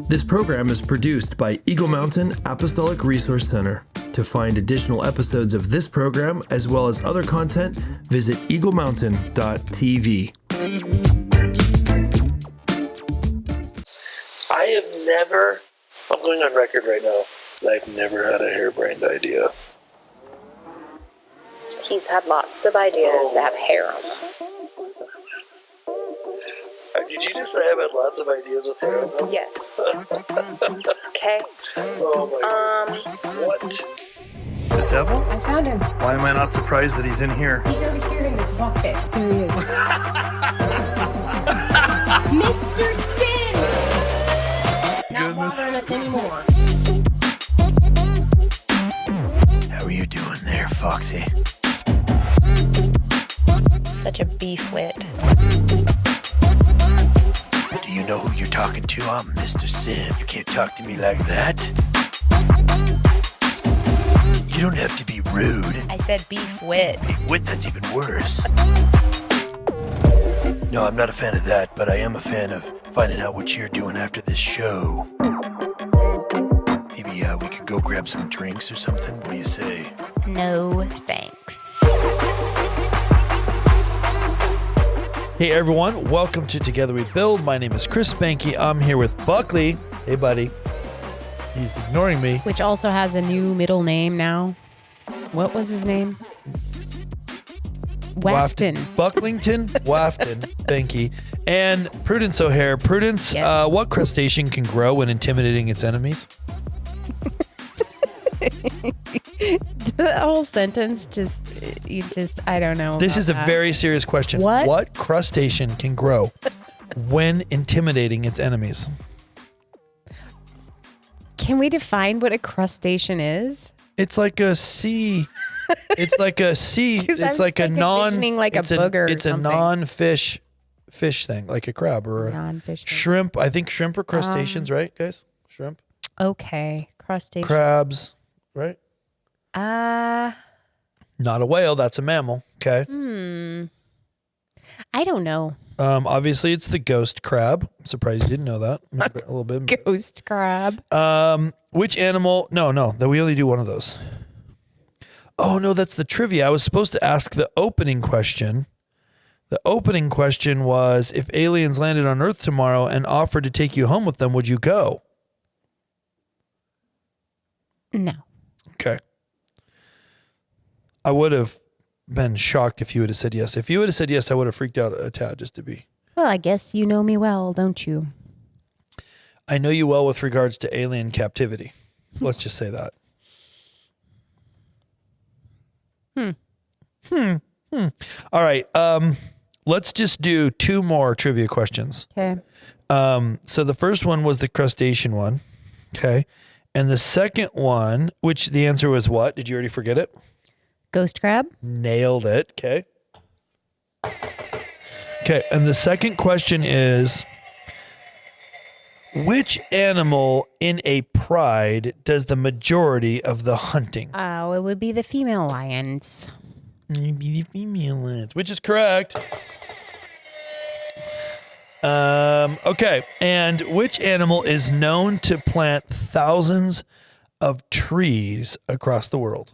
This program is produced by Eagle Mountain Apostolic Resource Center. To find additional episodes of this program, as well as other content, visit eaglemountain.tv. I'm going on record right now, I've never had a harebrained idea. He's had lots of ideas that have hair on them. Did you just say I've had lots of ideas with hair on them? Yes. Okay. Oh my goodness. What? The devil? I found him. Why am I not surprised that he's in here? He's over here in this bucket. There he is. Mr. Sin! Not bothering us anymore. How are you doing there, Foxy? Such a beef wit. Do you know who you're talking to? I'm Mr. Sin. You can't talk to me like that. You don't have to be rude. I said beef wit. Beef wit, that's even worse. No, I'm not a fan of that, but I am a fan of finding out what you're doing after this show. Maybe we could go grab some drinks or something. What do you say? No thanks. Hey everyone, welcome to Together We Build. My name is Chris Behnke. I'm here with Buckley. Hey buddy. He's ignoring me. Which also has a new middle name now. What was his name? Wafton. Bucklington, Wafton, Behnke, and Prudence O'Haire. Prudence, Yes. What crustacean can grow when intimidating its enemies? The whole sentence I don't know. This about is a that. very serious question. What? Crustacean can grow when intimidating its enemies? Can we define what a crustacean is? It's like a sea. It's like a sea. 'Cause It's I'm like a like non. envisioning like a it's booger or It's a something. non-fish thing, like a crab or a Non-fish thing. shrimp. I think shrimp are crustaceans, right, guys? Shrimp, Okay, crustacean. crabs, right? Not a whale. That's a mammal. Okay. I don't know. Obviously, it's the ghost crab. I'm surprised you didn't know that. A little bit. Ghost crab. Which animal? No. That we only do one of those. Oh no, that's the trivia. I was supposed to ask the opening question. The opening question was, if aliens landed on Earth tomorrow and offered to take you home with them, would you go? No. Okay. I would have been shocked if you would have said yes. If you would have said yes, I would have freaked out a tad just to be. Well, I guess you know me well, don't you? I know you well with regards to alien captivity. Let's just say that. All right. Let's just do two more trivia questions. Okay. So the first one was the crustacean one. Okay. And the second one, which the answer was what? Did you already forget it? Ghost crab. Nailed it. Okay. Okay. And the second question is, which animal in a pride does the majority of the hunting? Oh, it would be the female lions. Which is correct. Okay. And which animal is known to plant thousands of trees across the world?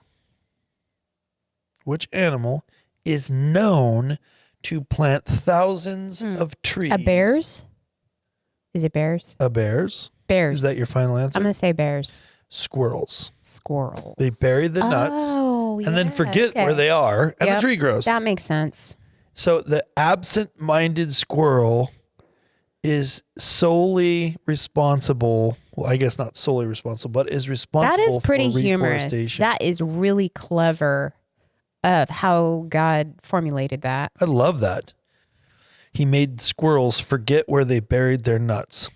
Which animal is known to plant thousands of trees? A bears? Is it bears? A bears? Bears. Is that your final answer? I'm going to say bears. Squirrels. Squirrels. They bury the nuts and then forget where they are, and the tree grows. That makes sense. So the absent-minded squirrel is solely responsible. Well, I guess not solely responsible, but is responsible That is pretty for humorous. reforestation. That is really clever of how God formulated that. I love that. He made squirrels forget where they buried their nuts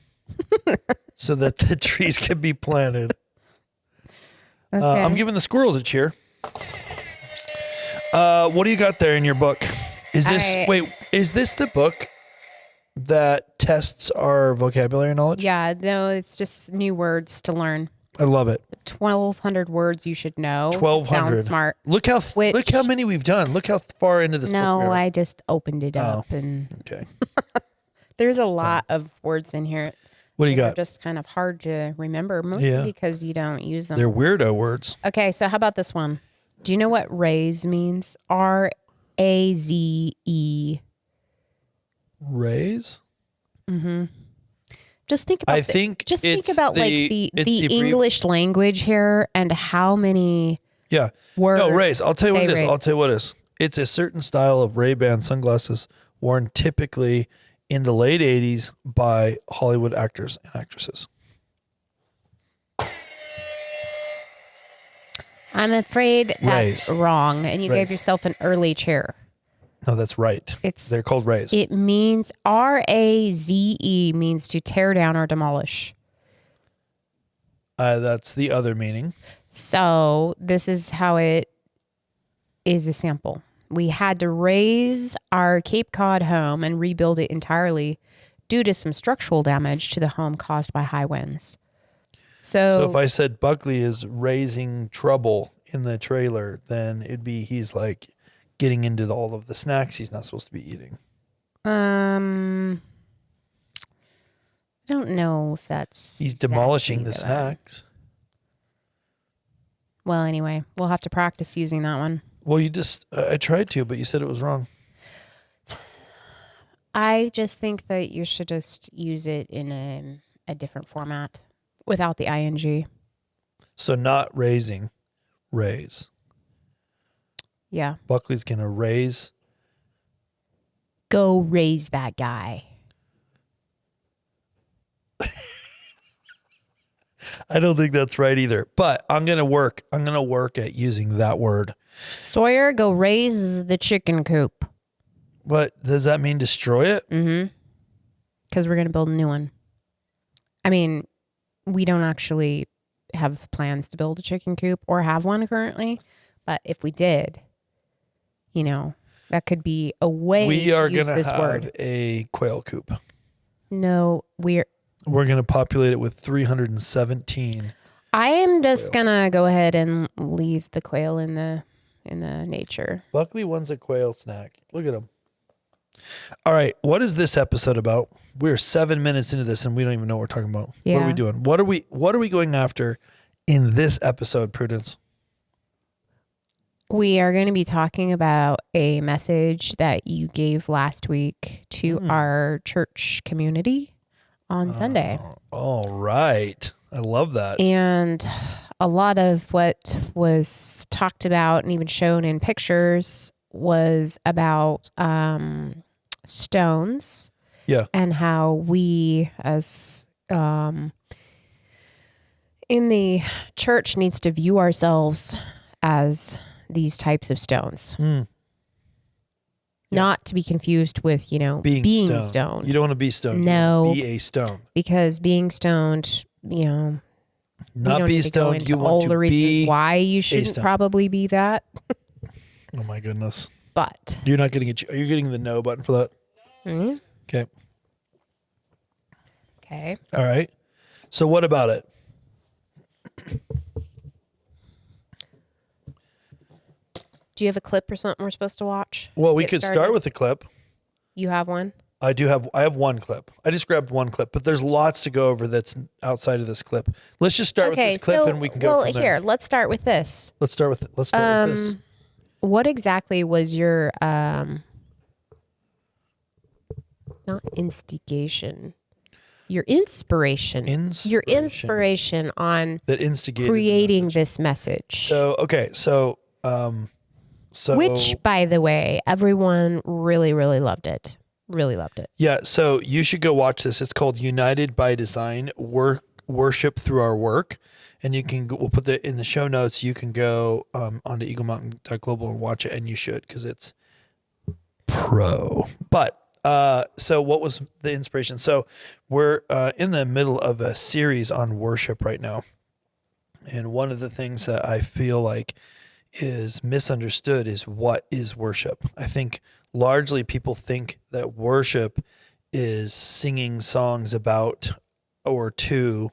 so that the trees could be planted. Okay. I'm giving the squirrels a cheer. What do you got there in your book? Is this the book that tests our vocabulary knowledge? Yeah, no, it's just new words to learn. I love it. 1,200 words you should know. 1,200. Sounds smart. Look how many we've done. Look how far into this book we No, are. I just opened it up and Okay. There's a lot of words in here. What do you They're got? just kind of hard to remember, mostly Yeah. because you don't use them. They're weirdo words. Okay, so how about this one? Do you know what raise means? R-A-Z-E. Raise? Just think about think about like the English language here and how many Yeah. words. No, raise. I'll tell you what it is. raise. I'll tell you what it is. It's a certain style of Ray-Ban sunglasses worn typically in the late 80s by Hollywood actors and actresses. I'm afraid that's Raise. wrong, and you gave Raise. yourself an early chair. No, that's right. They're called raise. It means R-A-Z-E means to tear down or demolish. That's the other meaning. So this is how it is a sample. We had to raise our Cape Cod home and rebuild it entirely due to some structural damage to the home caused by high winds. So if I said Buckley is raising trouble in the trailer, then it'd be he's like getting into all of the snacks he's not supposed to be eating. I don't know if that's He's demolishing exactly the that. snacks. Well, anyway, we'll have to practice using that one. Well, you just I tried to, but you said it was wrong. I just think that you should just use it in a different format without the ing. So not raising, raise. Yeah. Buckley's going to raise. Go raise that guy. I don't think that's right either, but I'm going to work at using that word. Sawyer, go raise the chicken coop. What does that mean? Destroy it? Mm-hmm. Because we're going to build a new one. I mean, we don't actually have plans to build a chicken coop or have one currently, but if we did, you know, that could be a way We are to use going to this have word. a quail coop. No, We're going to populate it with 317. I am just gonna go ahead and leave the quail in the nature. Buckley wants a quail snack. Look at him. All right, what is this episode about? We're 7 minutes into this and we don't even know what we're talking about. What are Yeah. we doing? What are we going after in this episode, Prudence? We are going to be talking about a message that you gave last week to our church community on Sunday. All right. I love that. And a lot of what was talked about and even shown in pictures was about stones. Yeah. And how we as in the church needs to view ourselves as these types of stones. Not to be confused with, being stoned. You don't want to be stoned. No. You want to be a stone. Because being stoned, Not we don't be need to go stoned. into You want all to the reasons be why you shouldn't stone. probably be that. Oh my goodness. But You're not getting it. Are you getting the no button for that? Okay. okay. All right. So what about it? Do you have a clip or something we're supposed to watch? Well, we Get could started? start with the clip. You have one? I have one clip. I just grabbed one clip, but there's lots to go over that's outside of this clip. Let's just start with this clip and we can go from there. Here, let's start with this. Let's start with this. What exactly was your not instigation, your inspiration, your inspiration on That instigated creating this message? So Which, by the way, everyone really, really loved it. Really loved it. Yeah, so you should go watch this. It's called United by Design, Worship Through Our Work. And you can we'll put that in the show notes. You can go onto eaglemountain.global and watch it, and you should, because it's pro. But so what was the inspiration? So we're in the middle of a series on worship right now. And one of the things that I feel like is misunderstood is what is worship. I think largely people think that worship is singing songs about or to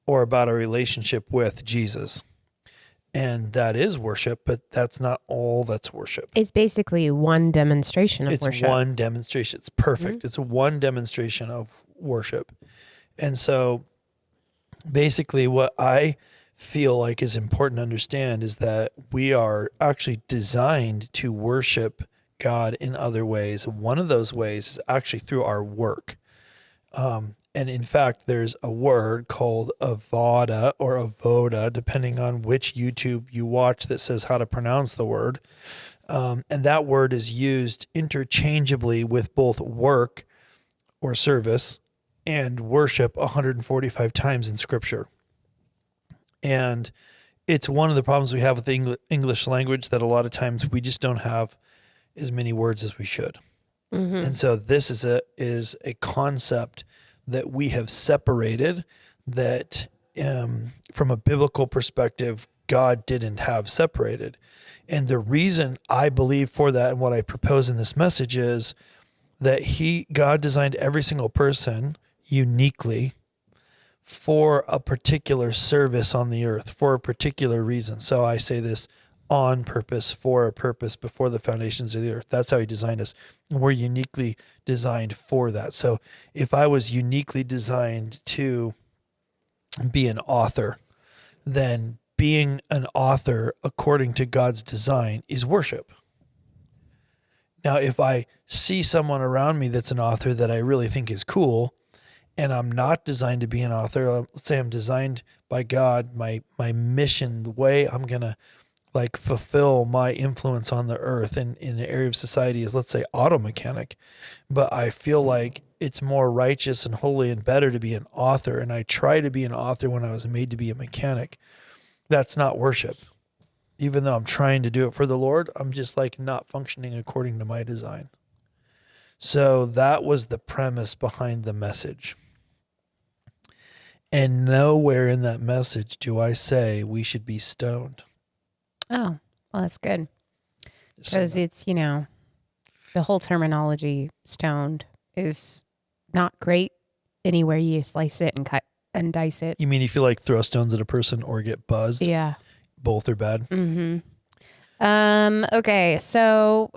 or about a relationship with Jesus. And that is worship, but that's not all that's worship. It's basically one demonstration of It's worship. one demonstration. It's perfect. It's one demonstration of worship. And so basically what I feel like is important to understand is that we are actually designed to worship God in other ways. One of those ways is actually through our work. And in fact, there's a word called avoda or avoda, depending on which YouTube you watch, that says how to pronounce the word. And that word is used interchangeably with both work or service and worship 145 times in Scripture. And it's one of the problems we have with the English language, that a lot of times we just don't have as many words as we should. And so this is a concept that we have separated, that from a biblical perspective, God didn't have separated. And the reason I believe for that, and what I propose in this message, is that God designed every single person uniquely for a particular service on the earth, for a particular reason. So I say this: on purpose, for a purpose, before the foundations of the earth. That's how he designed us. And we're uniquely designed for that. So if I was uniquely designed to be an author, then being an author according to God's design is worship. Now, if I see someone around me that's an author that I really think is cool, and I'm not designed to be an author, let's say I'm designed by God, my mission, the way I'm going to fulfill my influence on the earth and in the area of society is, let's say, auto mechanic, but I feel like it's more righteous and holy and better to be an author, and I try to be an author when I was made to be a mechanic. That's not worship. Even though I'm trying to do it for the Lord, I'm just not functioning according to my design. So that was the premise behind the message. And nowhere in that message do I say we should be stoned. Oh, well, that's good. Because it's, the whole terminology stoned is not great anywhere you slice it and cut and dice it. You mean if you throw stones at a person or get buzzed? Yeah. Both are bad? Mm-hmm. Okay, so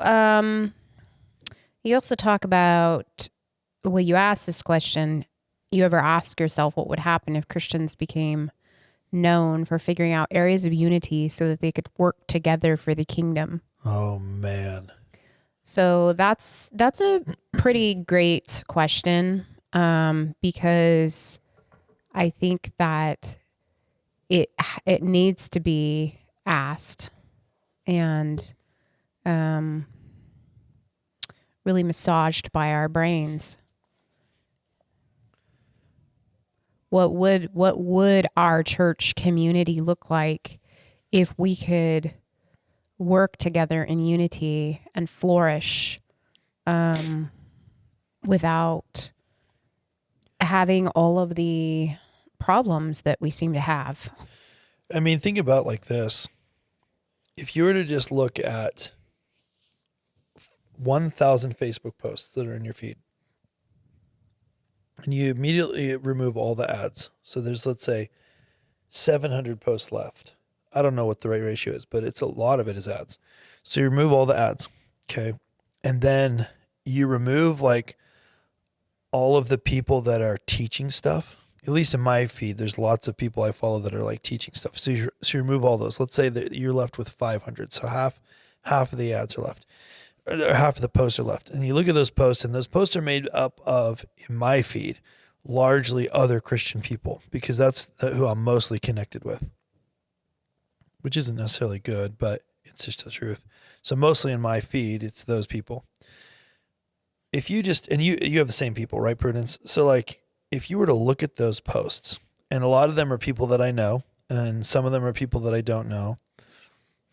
you also talk about, you asked this question, you ever ask yourself what would happen if Christians became known for figuring out areas of unity so that they could work together for the kingdom? Oh, man. So that's a pretty great question, because I think that it needs to be asked and really massaged by our brains. What would our church community look like if we could work together in unity and flourish without having all of the problems that we seem to have? I mean, think about it like this. If you were to just look at 1,000 Facebook posts that are in your feed, and you immediately remove all the ads. So there's, let's say, 700 posts left. I don't know what the right ratio is, but it's a lot of it is ads. So you remove all the ads, okay? And then you remove all of the people that are teaching stuff. At least in my feed, there's lots of people I follow that are teaching stuff. So you remove all those. Let's say that you're left with 500. So half of the ads are left. Or half of the posts are left. And you look at those posts, and those posts are made up of, in my feed, largely other Christian people, because that's who I'm mostly connected with, which isn't necessarily good, but it's just the truth. So mostly in my feed, it's those people. If you just, and you have the same people, right, Prudence? So if you were to look at those posts, and a lot of them are people that I know, and some of them are people that I don't know,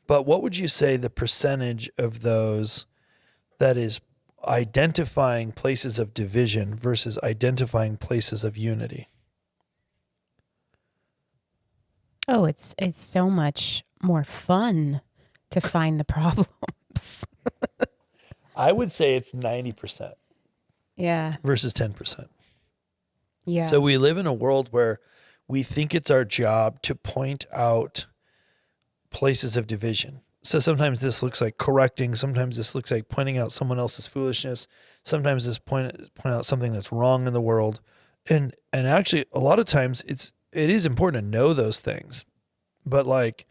but what would you say the percentage of those that is identifying places of division versus identifying places of unity? Oh, it's so much more fun to find the problems. I would say it's 90%. Yeah. Versus 10%. Yeah. So we live in a world where we think it's our job to point out places of division. So sometimes this looks like correcting. Sometimes this looks like pointing out someone else's foolishness. Sometimes this point out something that's wrong in the world. And actually, a lot of times it is important to know those things. But like,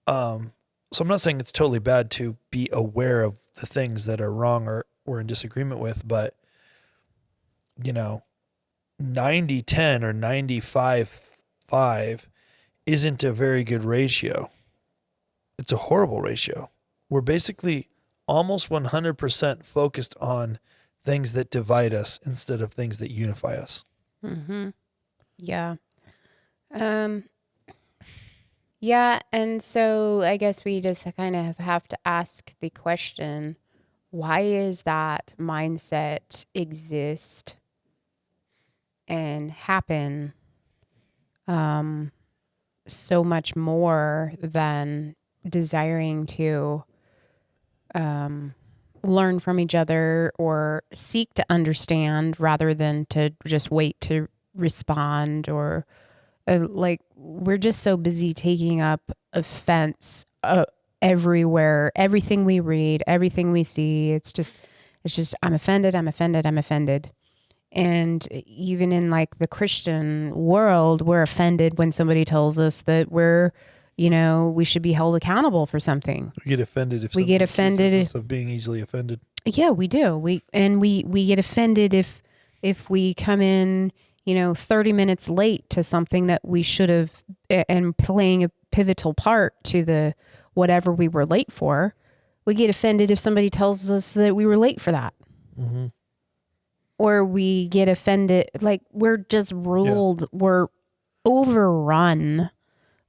so I'm not saying it's totally bad to be aware of the things that are wrong or we're in disagreement with, but 90-10 or 95-5 isn't a very good ratio. It's a horrible ratio. We're basically almost 100% focused on things that divide us instead of things that unify us. Mm-hmm. Yeah. Yeah, and so I guess we just kind of have to ask the question, why is that mindset exist and happen so much more than desiring to learn from each other or seek to understand rather than to just wait to respond, or like we're just so busy taking up offense everywhere, everything we read, everything we see. It's just I'm offended. And even in like the Christian world, we're offended when somebody tells us that we should be held accountable for something. We get offended if we get offended of being easily offended. Yeah, we do. We get offended if we come in, 30 minutes late to something that we should have, and playing a pivotal part to the whatever we were late for. We get offended if somebody tells us that we were late for that. Mm-hmm. Or we get offended, like we're just ruled, we're overrun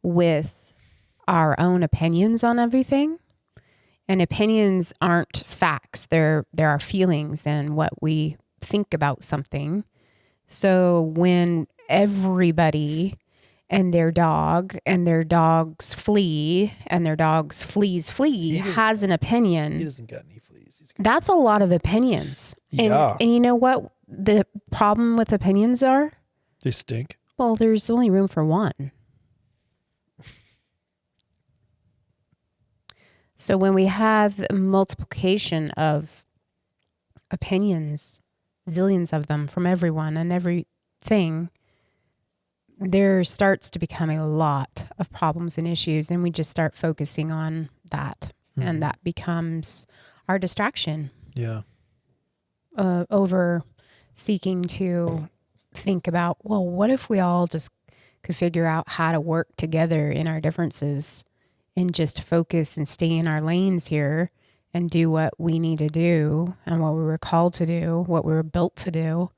with our own opinions on everything. And opinions aren't facts. There are feelings and what we think about something. So when everybody and their dog and their dog's flea and their dog's flea's flea has an opinion. He doesn't got any fleas. That's a lot of opinions. Yeah. And you know what the problem with opinions are? They stink. Well, there's only room for one. So when we have multiplication of opinions, zillions of them from everyone and everything, there starts to become a lot of problems and issues, and we just start focusing on that. Mm-hmm. And that becomes our distraction. Yeah. Over seeking to think about, well, what if we all just could figure out how to work together in our differences and just focus and stay in our lanes here and do what we need to do and what we were called to do, what we were built to do.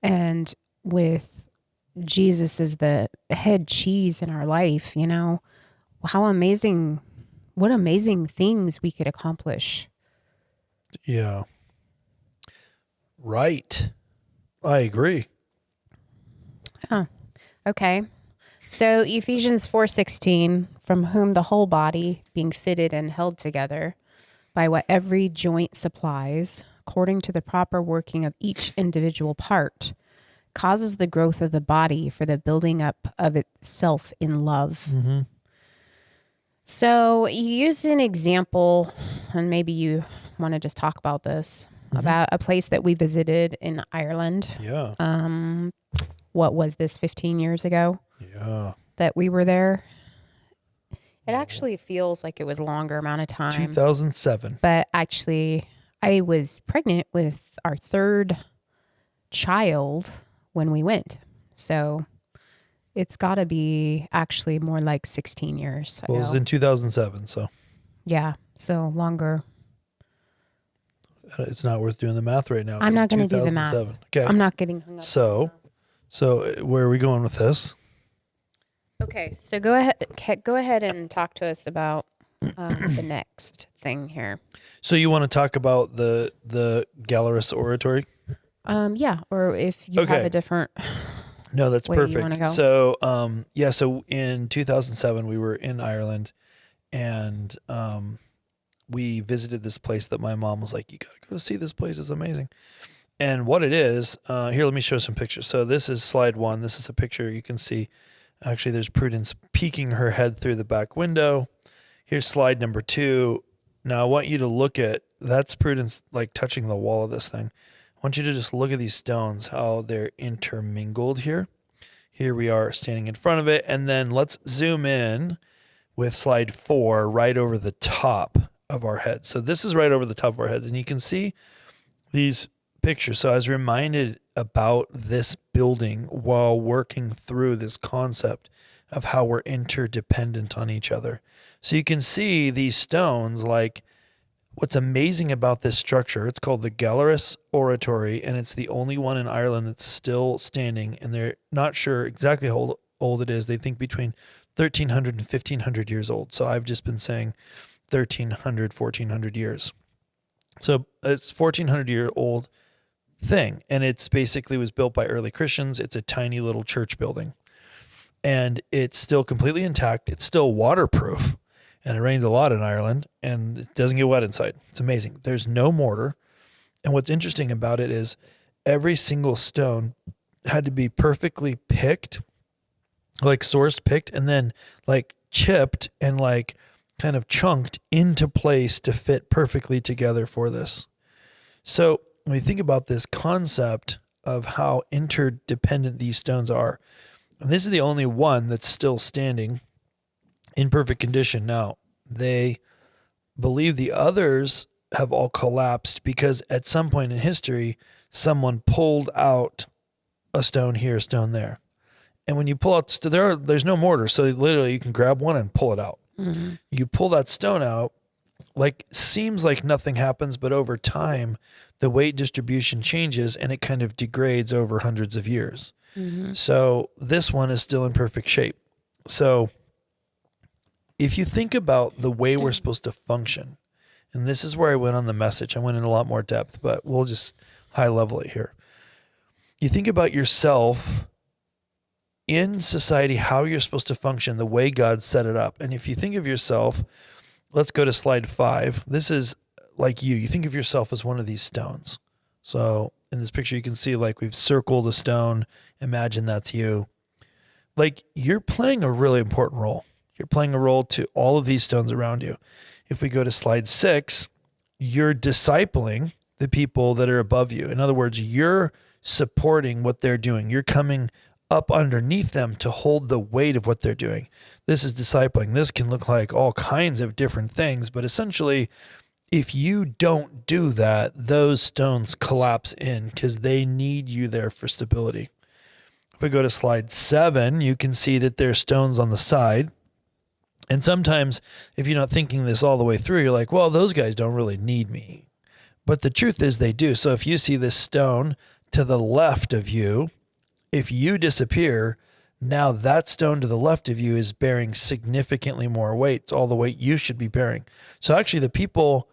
And with Jesus as the head cheese in our life, what amazing things we could accomplish. Yeah. Right. I agree. Oh, okay. So Ephesians 4:16, from whom the whole body, being fitted and held together by what every joint supplies, according to the proper working of each individual part, causes the growth of the body for the building up of itself in love. Mm-hmm. So you used an example, and maybe you want to just talk about this, about a place that we visited in Ireland. Yeah. What was this, 15 years ago? Yeah. That we were there. It actually feels like it was a longer amount of time. 2007. But actually, I was pregnant with our third child when we went. So it's got to be actually more like 16 years ago. Well, it was in 2007, so. Yeah, so longer. It's not worth doing the math right now. I'm not going to do the math. Okay. I'm not getting hung up. So where are we going with this? Okay, so go ahead and talk to us about the next thing here. So you want to talk about the Gallarus Oratory? Yeah, or if you have a different. No, that's way perfect. You want to go. So so in 2007 we were in Ireland, and we visited this place that my mom was like, "You gotta go see this place; it's amazing." And what it is, here, let me show some pictures. So this is slide 1. This is a picture you can see. Actually, there's Prudence peeking her head through the back window. Here's slide number 2. Now I want you to look at, that's Prudence like touching the wall of this thing. I want you to just look at these stones, how they're intermingled here. Here we are standing in front of it. And then let's zoom in with slide 4 right over the top of our heads. So this is right over the top of our heads. And you can see these pictures. So I was reminded about this building while working through this concept of how we're interdependent on each other. So you can see these stones, like what's amazing about this structure, it's called the Gallarus Oratory, and it's the only one in Ireland that's still standing, and they're not sure exactly how old it is. They think between 1,300 and 1,500 years old. So I've just been saying 1,300, 1,400 years. So it's 1,400-year-old thing, and it's basically was built by early Christians. It's a tiny little church building, and it's still completely intact. It's still waterproof, and it rains a lot in Ireland, and it doesn't get wet inside. It's amazing. There's no mortar, and what's interesting about it is every single stone had to be perfectly picked, like sourced, picked, and then like chipped and like kind of chunked into place to fit perfectly together for this. So when we think about this concept of how interdependent these stones are, and this is the only one that's still standing in perfect condition. Now, they believe the others have all collapsed because at some point in history, someone pulled out a stone here, a stone there. And when you pull out, there's no mortar. So literally you can grab one and pull it out. Mm-hmm. You pull that stone out, like seems like nothing happens, but over time, the weight distribution changes and it kind of degrades over hundreds of years. Mm-hmm. So this one is still in perfect shape. So if you think about the way we're supposed to function, and this is where I went on the message, I went in a lot more depth, but we'll just high level it here. You think about yourself in society, how you're supposed to function, the way God set it up. And if you think of yourself, let's go to slide 5. This is like you think of yourself as one of these stones. So in this picture, you can see like we've circled a stone. Imagine that's you. Like you're playing a really important role. You're playing a role to all of these stones around you. If we go to slide 6, you're discipling the people that are above you. In other words, you're supporting what they're doing. You're coming up underneath them to hold the weight of what they're doing. This is discipling. This can look like all kinds of different things, but essentially, if you don't do that, those stones collapse in because they need you there for stability. If we go to slide 7, you can see that there's stones on the side. And sometimes if you're not thinking this all the way through, you're like, well, those guys don't really need me. But the truth is they do. So if you see this stone to the left of you, if you disappear, now that stone to the left of you is bearing significantly more weight. It's all the weight you should be bearing. So actually the people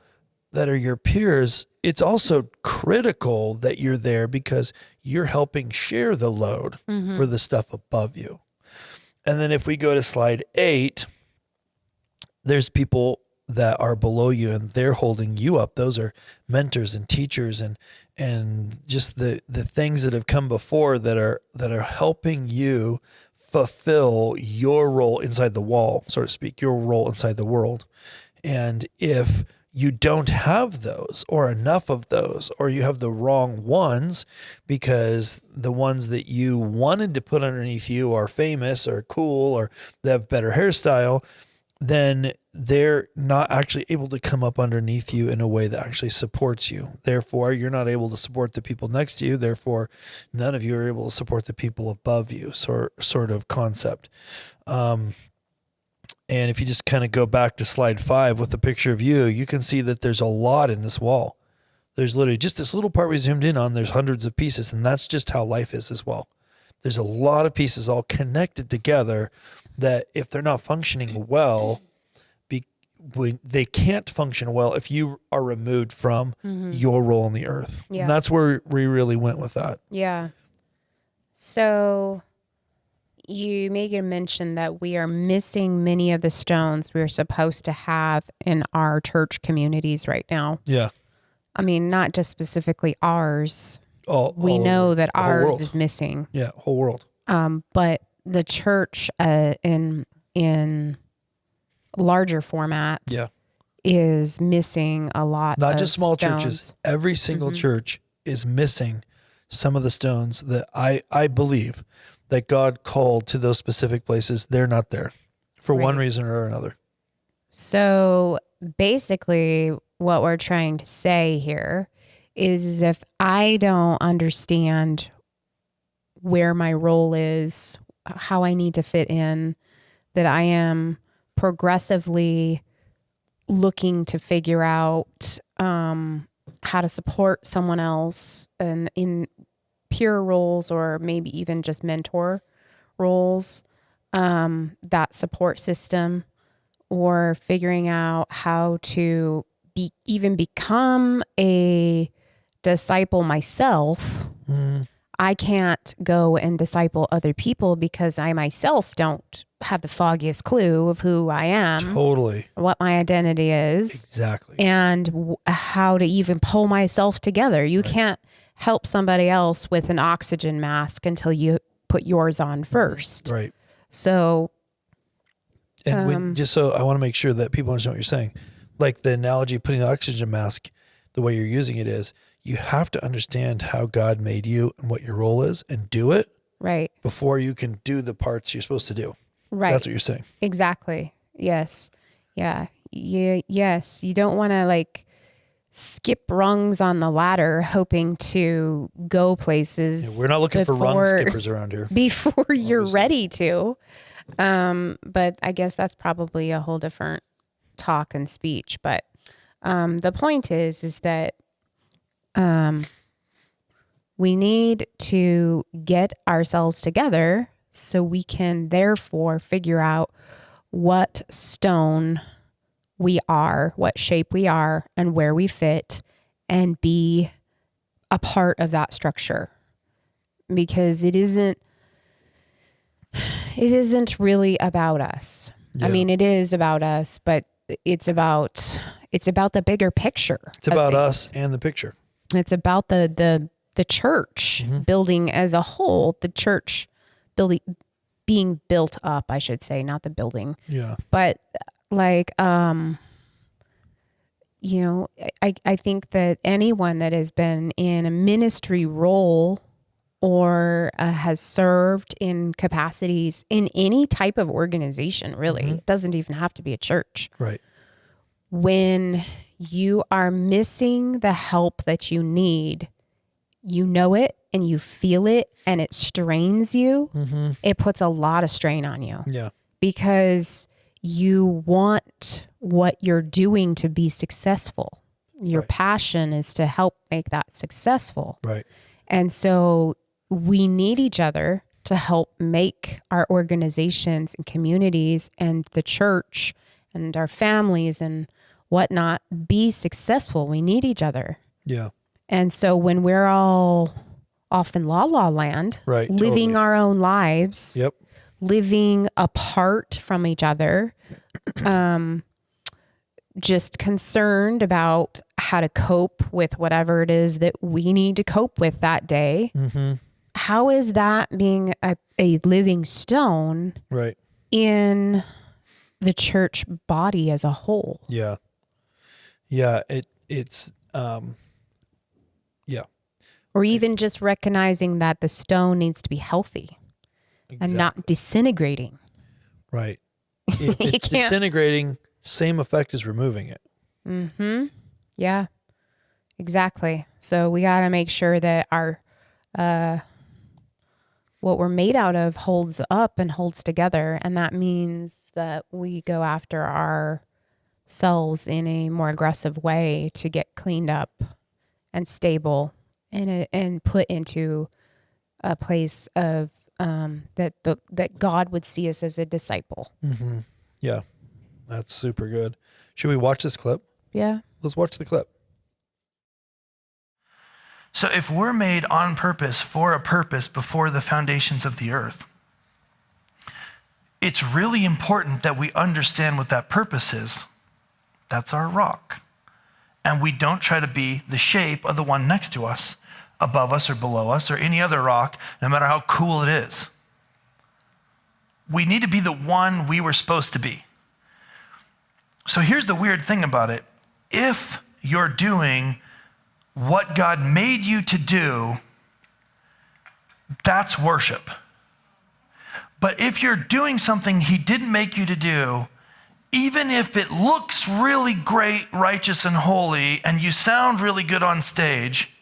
that are your peers, it's also critical that you're there because you're helping share the load for the stuff above you. And then if we go to slide 8, there's people that are below you and they're holding you up. Those are mentors and teachers and just the things that have come before that are helping you fulfill your role inside the wall, so to speak, your role inside the world. And if you don't have those or enough of those, or you have the wrong ones because the ones that you wanted to put underneath you are famous or cool or they have better hairstyle, then they're not actually able to come up underneath you in a way that actually supports you. Therefore, you're not able to support the people next to you. Therefore, none of you are able to support the people above you, sort of concept. And if you just kind of go back to slide 5 with the picture of you, you can see that there's a lot in this wall. There's literally just this little part we zoomed in on. There's hundreds of pieces, and that's just how life is as well. There's a lot of pieces all connected together that if they're not functioning well, they can't function well if you are removed from your role on the earth. Yeah. And that's where we really went with that. Yeah. So you make a mention that we are missing many of the stones we're supposed to have in our church communities right now. Yeah. I mean, not just specifically ours. We know that ours is missing. Yeah, whole world. But the church in larger format Yeah. is missing a lot. Not of just small stones. churches. Every single church is missing some of the stones that I believe that God called to those specific places. They're not there for one Right. reason or another. So basically, what we're trying to say here is if I don't understand where my role is, how I need to fit in, that I am progressively looking to figure out how to support someone else and in peer roles or maybe even just mentor roles, that support system, or figuring out how to even become a disciple myself. I can't go and disciple other people because I myself don't have the foggiest clue of who I am, Totally. what my identity is, Exactly. and how to even pull myself together. You can't help somebody else with an oxygen mask until you put yours on first. Right. So, And just so I want to make sure that people understand what you're saying, like the analogy of putting the oxygen mask, the way you're using it is you have to understand how God made you and what your role is and do it right. before you can do the parts you're supposed to do. Right. That's what you're saying. Exactly. Yes. Yeah. Yes. You don't want to like skip rungs on the ladder hoping to go places. Yeah, we're not looking for rung skippers around here. Before you're ready to. But I guess that's probably a whole different talk and speech. But the point is that we need to get ourselves together so we can therefore figure out what stone we are, what shape we are, and where we fit, and be a part of that structure. Because it isn't really about us. I mean, it is about us, but it's about the bigger picture. It's about us and the picture. It's about the church building as a whole, the church building, being built up, I should say, not the building. Yeah. But like, you know, I think that anyone that has been in a ministry role or has served in capacities in any type of organization, really, it doesn't even have to be a church. Right. When you are missing the help that you need, you know it and you feel it and it strains you. It puts a lot of strain on you. Yeah. Because you want what you're doing to be successful. Your passion is to help make that successful. Right. And so we need each other to help make our organizations and communities and the church and our families and whatnot be successful. We need each other. Yeah. And so when we're all off in la la land, Right, living totally. our own lives, Yep. living apart from each other, just concerned about how to cope with whatever it is that we need to cope with that day. How is that being a living stone Right. in the church body as a whole? Yeah. Yeah. It's yeah. Or even just recognizing that the stone needs to be healthy and not disintegrating. Right. It's can't- disintegrating, same effect as removing it. Yeah, exactly. So we got to make sure that our, what we're made out of holds up and holds together. And that means that we go after ourselves in a more aggressive way to get cleaned up and stable and put into a place of, that God would see us as a disciple. Yeah. That's super good. Should we watch this clip? Yeah. Let's watch the clip. So if we're made on purpose for a purpose before the foundations of the earth, it's really important that we understand what that purpose is. That's our rock. And we don't try to be the shape of the one next to us, above us or below us, or any other rock, no matter how cool it is. We need to be the one we were supposed to be. So here's the weird thing about it. If you're doing what God made you to do, that's worship. But if you're doing something he didn't make you to do, even if it looks really great, righteous, and holy, and you sound really good on stage,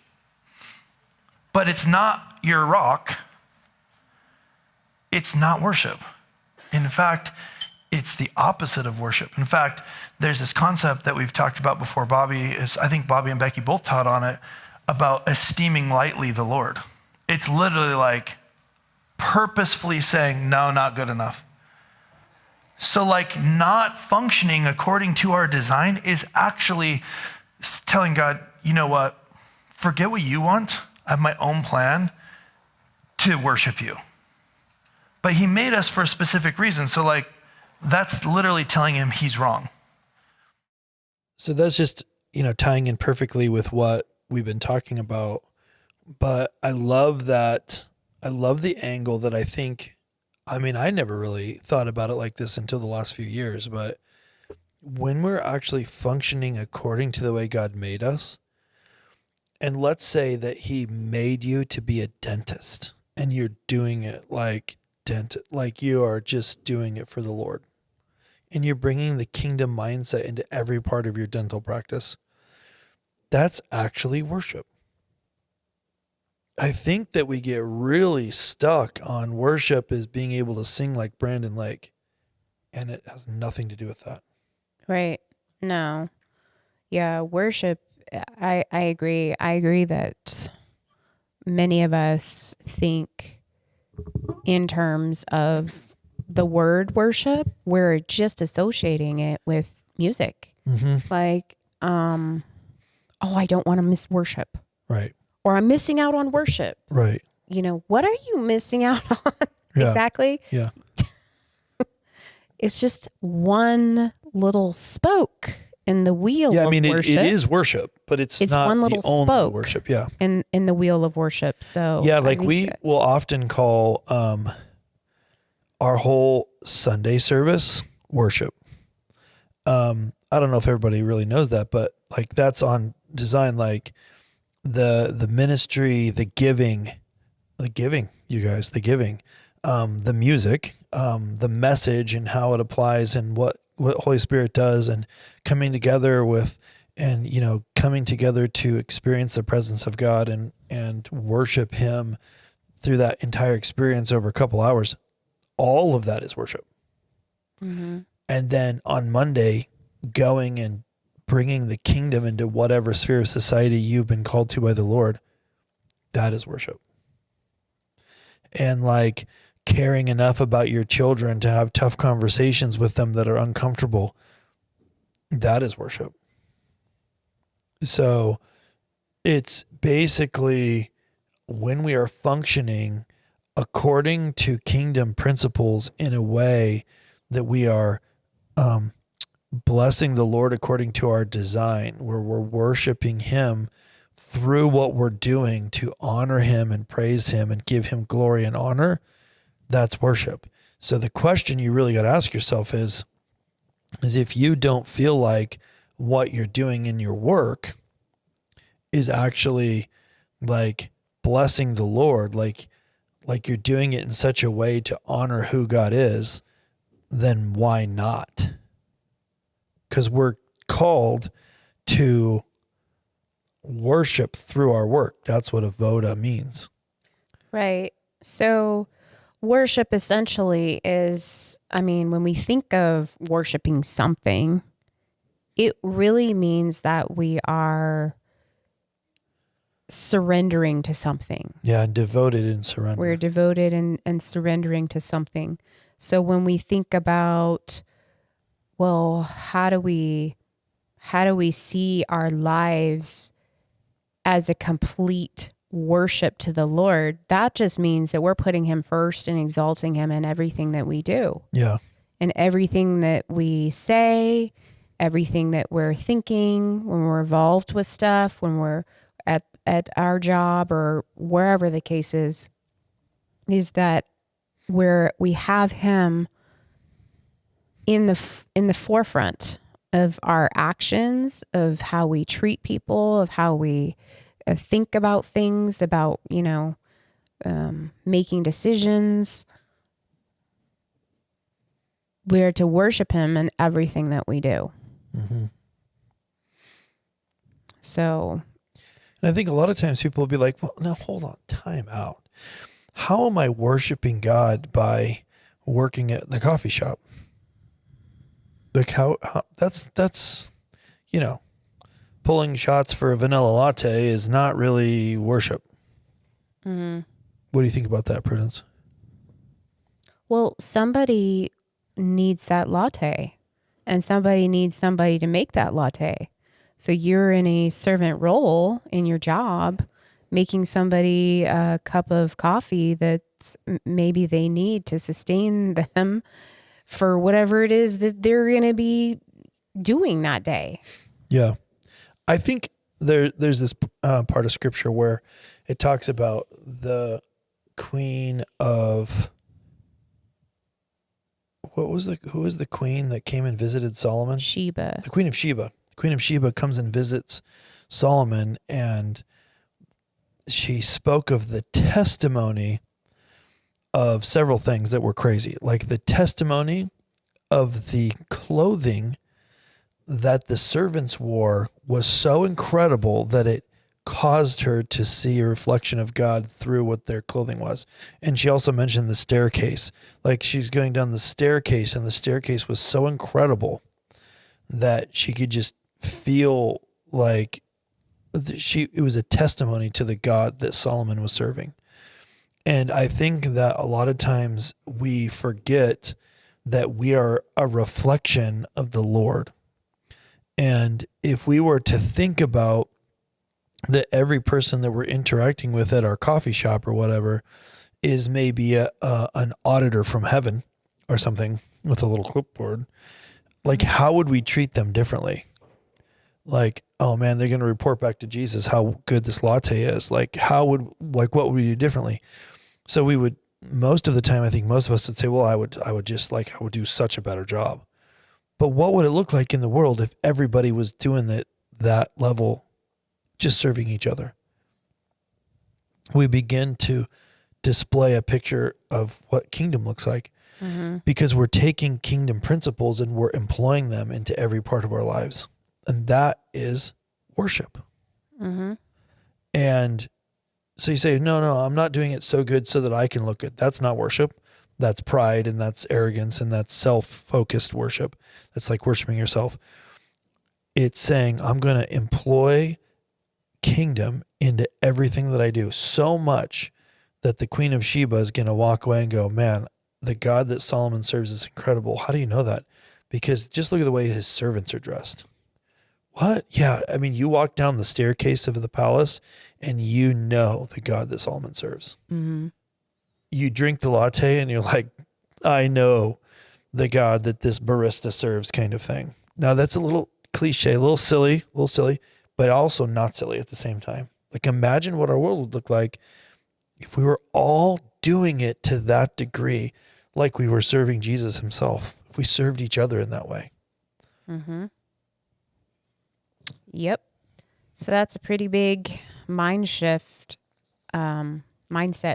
but it's not your rock, it's not worship. In fact, it's the opposite of worship. In fact, there's this concept that we've talked about before. I think Bobby and Becky both taught on it, about esteeming lightly the Lord. It's literally like purposefully saying, no, not good enough. So like not functioning according to our design is actually telling God, you know what, forget what you want. I have my own plan to worship you. But he made us for a specific reason. So like, that's literally telling him he's wrong. So that's just, tying in perfectly with what we've been talking about. But I love that. I love the angle that I never really thought about it like this until the last few years. But when we're actually functioning according to the way God made us, and let's say that he made you to be a dentist and you're doing it like you are just doing it for the Lord. And you're bringing the kingdom mindset into every part of your dental practice. That's actually worship. I think that we get really stuck on worship as being able to sing like Brandon Lake, and it has nothing to do with that. Right. No. Yeah, worship, I agree. I agree that many of us think in terms of the word worship, we're just associating it with music. Mm-hmm. Like, I don't want to miss worship. Right. Or I'm missing out on worship. Right. What are you missing out on? Yeah. Exactly. Yeah. It's just one little spoke in the wheel of worship. It is worship, but it's not one little the only spoke worship. Yeah. in the wheel of worship. So yeah, like we will often call our whole Sunday service worship. I don't know if everybody really knows that, but like that's on design, like the ministry, the giving, you guys, the giving, the music, the message and how it applies and what Holy Spirit does, and coming together coming together to experience the presence of God and worship him through that entire experience over a couple hours. All of that is worship. Mm-hmm. And then on Monday, going and bringing the kingdom into whatever sphere of society you've been called to by the Lord, that is worship. And like caring enough about your children to have tough conversations with them that are uncomfortable, that is worship. So it's basically when we are functioning according to kingdom principles in a way that we are blessing the Lord according to our design, where we're worshiping him through what we're doing to honor him and praise him and give him glory and honor, that's worship. So the question you really got to ask yourself is if you don't feel like what you're doing in your work is actually like blessing the Lord, like you're doing it in such a way to honor who God is, then why not? Because we're called to worship through our work. That's what avoda means. Right. So worship essentially is, when we think of worshiping something, it really means that we are surrendering to something. Yeah, and devoted in surrender. We're devoted and surrendering to something. So when we think about, well, how do we see our lives as a complete worship to the Lord? That just means that we're putting him first and exalting him in everything that we do. Yeah. And everything that we say, everything that we're thinking, when we're involved with stuff, when we're at our job or wherever the case is that where we have him in the forefront of our actions, of how we treat people, of how we think about things, about, making decisions. We're to worship him in everything that we do. Mm-hmm. So. And I think a lot of times people will be like, well, no, hold on, time out. How am I worshiping God by working at the coffee shop? Like how that's, pulling shots for a vanilla latte is not really worship. Mm-hmm. What do you think about that, Prudence? Well, somebody needs that latte, and somebody needs somebody to make that latte. So you're in a servant role in your job, making somebody a cup of coffee that maybe they need to sustain them for whatever it is that they're going to be doing that day. Yeah. I think there's this part of scripture where it talks about the queen of, who was the queen that came and visited Solomon? Sheba. The Queen of Sheba. The Queen of Sheba comes and visits Solomon, and she spoke of the testimony of several things that were crazy. Like the testimony of the clothing that the servants wore was so incredible that it caused her to see a reflection of God through what their clothing was. And she also mentioned the staircase. Like she's going down the staircase, and the staircase was so incredible that she could just feel like it was a testimony to the God that Solomon was serving. And I think that a lot of times we forget that we are a reflection of the Lord. And if we were to think about that every person that we're interacting with at our coffee shop or whatever is maybe an auditor from heaven or something with a little clipboard, like how would we treat them differently? Like, oh man, they're going to report back to Jesus how good this latte is. Like what would we do differently? So we would, most of the time, I think most of us would say, well, I would do such a better job. But what would it look like in the world if everybody was doing that level, just serving each other? We begin to display a picture of what kingdom looks like, because we're taking kingdom principles and we're employing them into every part of our lives. And that is worship. Mm-hmm. And so you say, no, I'm not doing it so good so that I can look good. That's not worship. That's pride, and that's arrogance, and that's self-focused worship. That's like worshiping yourself. It's saying, I'm going to employ kingdom into everything that I do, so much that the Queen of Sheba is going to walk away and go, man, the God that Solomon serves is incredible. How do you know that? Because just look at the way his servants are dressed. What? Yeah. I mean, you walk down the staircase of the palace and you know the God that Solomon serves. Mm-hmm. You drink the latte and you're like, I know the God that this barista serves, kind of thing. Now that's a little cliche, a little silly, but also not silly at the same time. Like imagine what our world would look like if we were all doing it to that degree, like we were serving Jesus himself, if we served each other in that way. Mm-hmm. Yep. So that's a pretty big mindset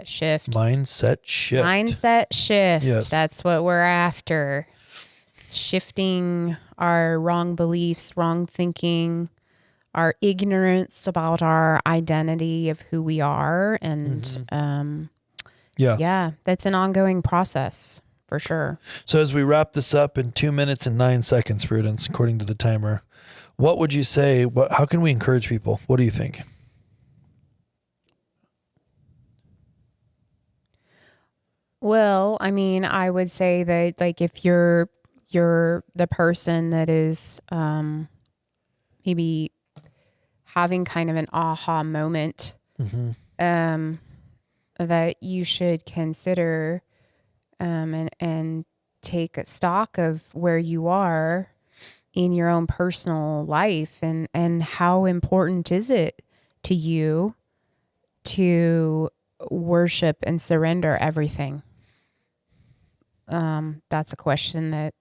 shift. Mindset shift. Yes. That's what we're after. Shifting our wrong beliefs, wrong thinking, our ignorance about our identity of who we are. And yeah, that's an ongoing process for sure. So as we wrap this up in 2 minutes and 9 seconds, Prudence, according to the timer, what would you say? How can we encourage people? What do you think? Well, I mean, I would say that like if you're the person that is maybe having kind of an aha moment, that you should consider and take stock of where you are in your own personal life and how important is it to you to worship and surrender everything. That's a question that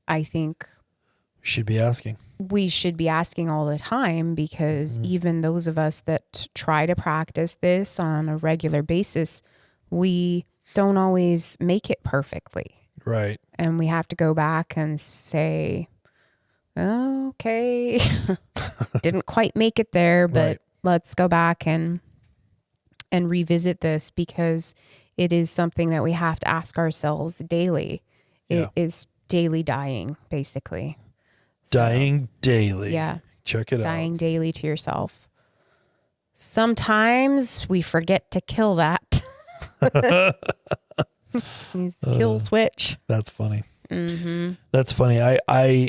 I think Should be asking. We should be asking all the time, because even those of us that try to practice this on a regular basis, we don't always make it perfectly. Right. And we have to go back and say, okay, didn't quite make it there, but Right. let's go back and revisit this, because it is something that we have to ask ourselves daily. Yeah. It is daily dying, basically. So, Dying daily. Yeah. Check it Dying daily to yourself. Sometimes we forget to kill that. Use the kill switch. That's funny. Mm-hmm. That's funny. I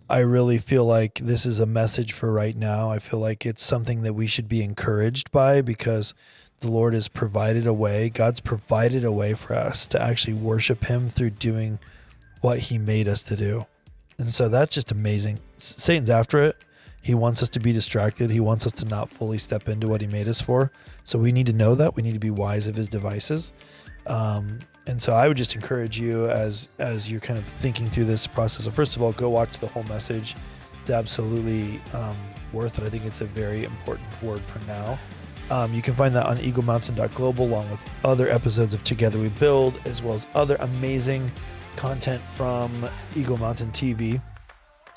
really feel like this is a message for right now. I feel like it's something that we should be encouraged by, because the Lord has provided a way. God's provided a way for us to actually worship him through doing what he made us to do. And so that's just amazing. Satan's after it. He wants us to be distracted. He wants us to not fully step into what he made us for. So we need to know that. We need to be wise of his devices. And so I would just encourage you, as you're kind of thinking through this process. So first of all, go watch the whole message. It's absolutely worth it. I think it's a very important word for now. You can find that on eaglemountain.global, along with other episodes of Together We Build, as well as other amazing content from Eagle Mountain TV,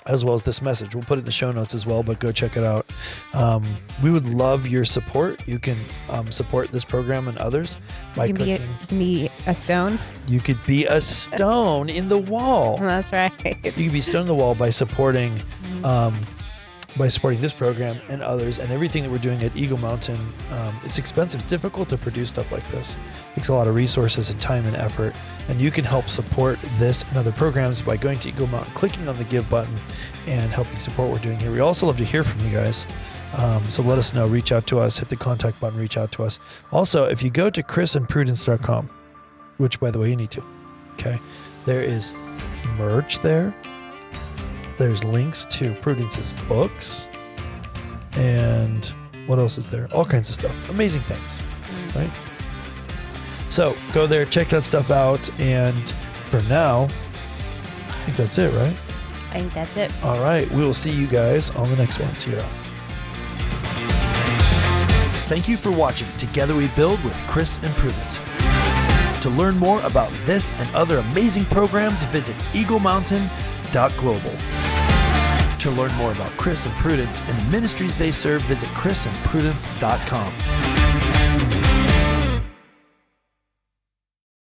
as well as this message. We'll put it in the show notes as well, but go check it out. We would love your support. You can support this program and others by clicking. You can be a stone. You could be a stone in the wall. That's right. You can be a stone in the wall by supporting this program and others, and everything that we're doing at Eagle Mountain. It's expensive. It's difficult to produce stuff like this. It takes a lot of resources and time and effort. And you can help support this and other programs by going to Eagle Mountain, clicking on the give button, and helping support what we're doing here. We also love to hear from you guys. So let us know. Reach out to us. Hit the contact button. Reach out to us. Also, if you go to chrisandprudence.com, which, by the way, you need to, okay, there is merch there. There's links to Prudence's books. And what else is there? All kinds of stuff. Amazing things, right? So go there, check that stuff out. And for now, I think that's it, right? I think that's it. All right. We will see you guys on the next one. See you around. Thank you for watching Together We Build with Chris and Prudence. To learn more about this and other amazing programs, visit eaglemountain.global. To learn more about Chris and Prudence and the ministries they serve, visit chrisandprudence.com.